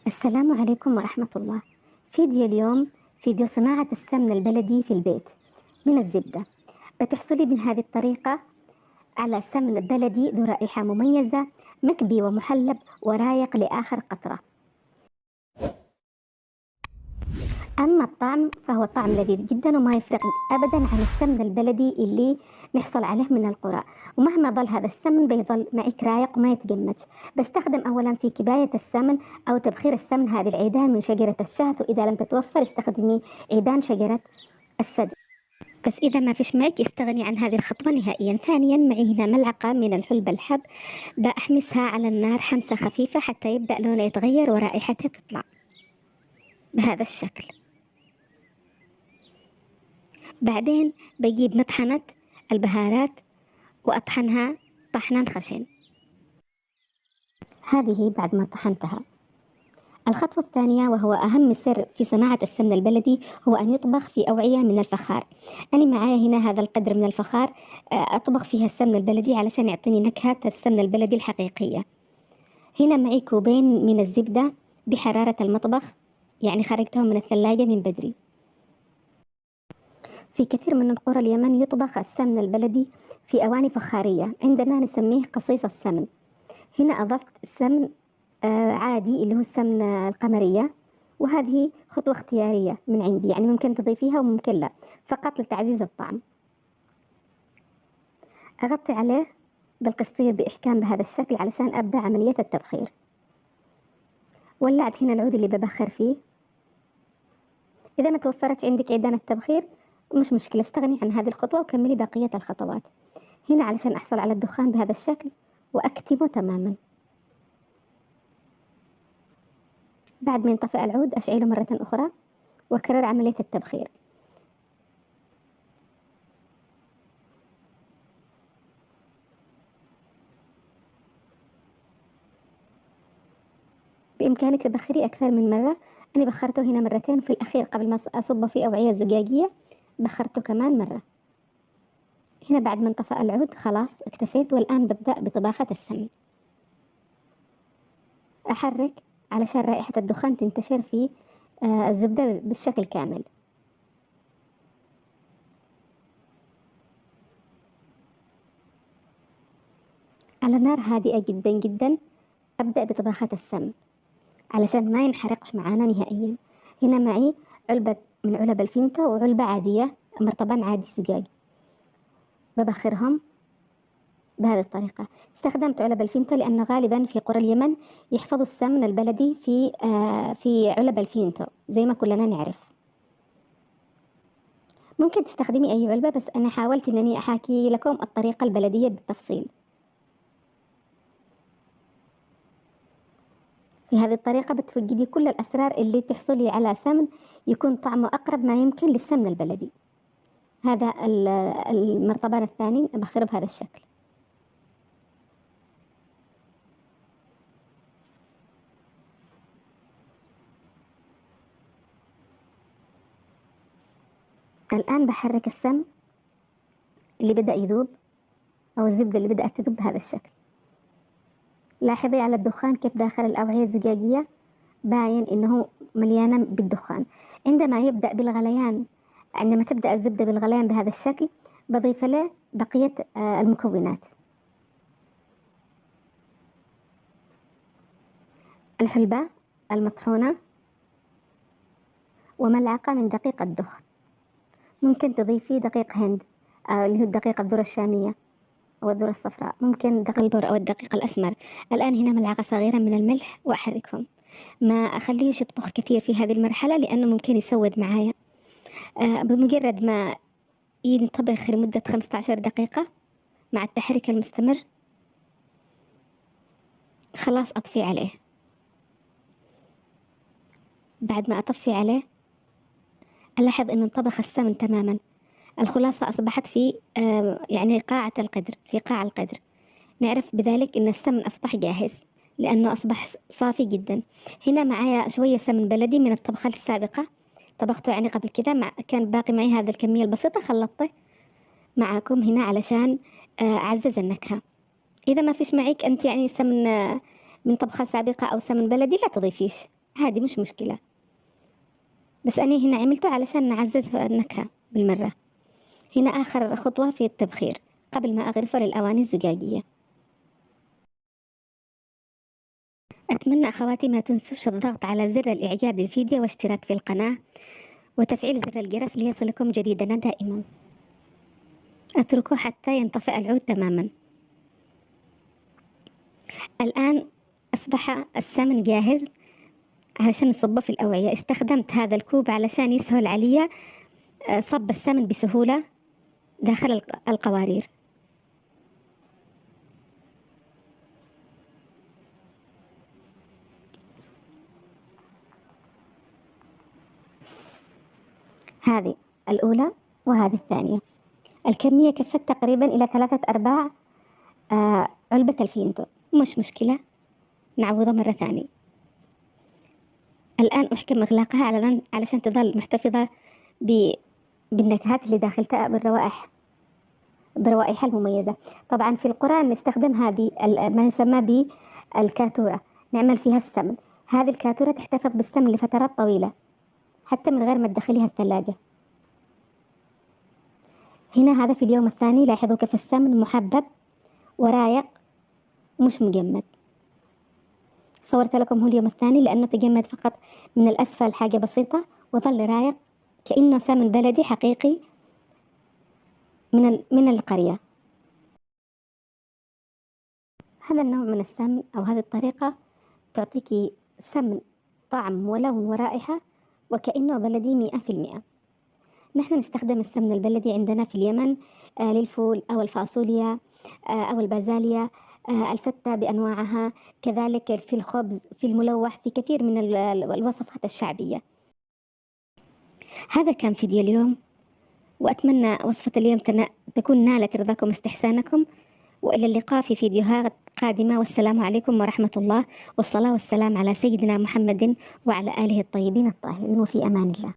السلام عليكم ورحمة الله. فيديو اليوم فيديو صناعة السمن البلدي في البيت من الزبدة. بتحصلي من هذه الطريقة على سمن بلدي ذو رائحة مميزة، مكبي ومحلب ورايق لآخر قطرة. أما الطعم فهو طعم لذيذ جدا وما يفرق أبدا عن السمن البلدي اللي نحصل عليه من القرى، ومهما ظل هذا السمن بيظل معك رايق وما يتجمج. بستخدم أولا في كباية السمن أو تبخير السمن هذه العيدان من شجرة الشهد، وإذا لم تتوفر استخدمي عيدان شجرة السد. بس إذا ما فيش معك استغني عن هذه الخطوة نهائيا. ثانيا معي هنا ملعقة من الحلبة الحب، بأحمسها على النار حمسة خفيفة حتى يبدأ لونه يتغير ورائحتها تطلع بهذا الشكل. بعدين بجيب مطحنة البهارات وأطحنها طحنا خشن. هذه بعد ما طحنتها. الخطوة الثانية وهو أهم سر في صناعة السمن البلدي هو أن يطبخ في أوعية من الفخار. أنا معايا هنا هذا القدر من الفخار، أطبخ فيها السمن البلدي علشان يعطيني نكهة السمن البلدي الحقيقية. هنا معي كوبين من الزبدة بحرارة المطبخ، يعني خرجتهم من الثلاجة من بدري. في كثير من القرى اليمن يطبخ السمن البلدي في أواني فخارية، عندنا نسميه قصيص السمن. هنا أضفت السمن عادي اللي هو السمن القمرية، وهذه خطوة اختيارية من عندي، يعني ممكن تضيفيها وممكن لا، فقط لتعزيز الطعم. أغطي عليه بالقسطير بإحكام بهذا الشكل علشان أبدأ عملية التبخير. ولعت هنا العود اللي ببخر فيه. إذا ما توفرت عندك عيدان التبخير مش مشكلة، استغني عن هذه الخطوة وكملي بقية الخطوات. هنا علشان أحصل على الدخان بهذا الشكل وأكتمه تماما. بعد ما ينطفئ العود أشعله مرة أخرى وأكرر عملية التبخير. بإمكانك تبخري أكثر من مرة. أنا بخرته هنا مرتين، في الأخير قبل ما أصبه في أوعية زجاجية بخرته كمان مرة. هنا بعد ما انطفأ العود خلاص اكتفيت، والآن ببدأ بطباخة السمن. أحرك علشان رائحة الدخان تنتشر في الزبدة بالشكل كامل. على نار هادئة جدا جدا أبدأ بطباخة السمن علشان ما ينحرقش معانا نهائيا. هنا معي علبة من علب الفينتا وعلبة عادية مرطبان عادي زجاجي، ببخرهم بهذه الطريقة. استخدمت علب الفينتا لأن غالبا في قرى اليمن يحفظوا السمن البلدي في علب الفينتو زي ما كلنا نعرف. ممكن تستخدمي أي علبة، بس أنا حاولت أنني أحاكي لكم الطريقة البلدية بالتفصيل. في هذه الطريقة بتفقدي كل الأسرار اللي تحصلي على سمن يكون طعمه أقرب ما يمكن للسمن البلدي. هذا المرطبان الثاني أبخره بهذا الشكل. الآن بحرك السمن اللي بدأ يذوب أو الزبدة اللي بدأت تذوب بهذا الشكل. لاحظي على الدخان كيف داخل الأوعية الزجاجية باين إنه مليانة بالدخان. عندما يبدأ بالغليان، عندما تبدأ الزبدة بالغليان بهذا الشكل بضيف له بقية المكونات. الحلبة المطحونة وملعقة من دقيق الدخن. ممكن تضيفي دقيق هند اللي هو الدقيق الذرة الشامية أو الذرة الصفراء، ممكن دقيق البر أو الدقيق الأسمر. الآن هنا ملعقة صغيرة من الملح وأحركهم. ما أخليهش يطبخ كثير في هذه المرحلة لأنه ممكن يسود معايا. بمجرد ما ينطبخ لمدة 15 دقيقة مع التحريك المستمر خلاص أطفي عليه. بعد ما أطفي عليه ألاحظ أنه انطبخ السمن تماما. الخلاصة أصبحت في يعني قاعة القدر، في قاع القدر. نعرف بذلك أن السمن أصبح جاهز لأنه أصبح صافي جدا. هنا معايا شوية سمن بلدي من الطبخة السابقة، طبخته يعني قبل كده، كان باقي معي هذا الكمية البسيطة، خلطته معاكم هنا علشان أعزز النكهة. إذا ما فيش معك أنت يعني سمن من طبخة سابقة أو سمن بلدي لا تضيفيش، عادي مش مشكلة، بس أنا هنا عملته علشان نعزز النكهة بالمرة. هنا آخر خطوة في التبخير قبل ما أغرفه للأواني الزجاجية. أتمنى أخواتي ما تنسوش الضغط على زر الإعجاب للفيديو واشتراك في القناة وتفعيل زر الجرس ليصلكم جديدنا دائما. أتركه حتى ينطفئ العود تماما. الآن أصبح السمن جاهز علشان نصبه في الأوعية. استخدمت هذا الكوب علشان يسهل علي صب السمن بسهولة داخل القوارير. هذه الأولى وهذه الثانية. الكمية كفت تقريبا إلى 3/4 علبة الفينتو، مش مشكلة نعوضها مرة ثانية. الآن أحكم إغلاقها علشان تظل محتفظة بالنكهات اللي داخلتها بروائحها المميزة. طبعا في القرآن نستخدم هذه ما يسمى بالكاتورة، نعمل فيها السمن. هذه الكاتورة تحتفظ بالسمن لفترات طويلة حتى من غير ما تدخليها الثلاجة. هنا هذا في اليوم الثاني. لاحظوا كيف السمن محبب ورايق مش مجمد. صورت لكم هو اليوم الثاني لأنه تجمد فقط من الأسفل حاجة بسيطة وظل رايق كأنه سمن بلدي حقيقي من القرية. هذا النوع من السمن أو هذه الطريقة تعطيك سمن طعم ولون ورائحة وكأنه بلدي 100%. نحن نستخدم السمن البلدي عندنا في اليمن للفول أو الفاصوليا أو البازاليا، الفتة بأنواعها، كذلك في الخبز، في الملوح، في كثير من الوصفات الشعبية. هذا كان فيديو اليوم، وأتمنى وصفة اليوم تكون نالت رضاكم واستحسانكم، وإلى اللقاء في فيديوهات قادمة، والسلام عليكم ورحمة الله، والصلاة والسلام على سيدنا محمد وعلى آله الطيبين الطاهرين، وفي أمان الله.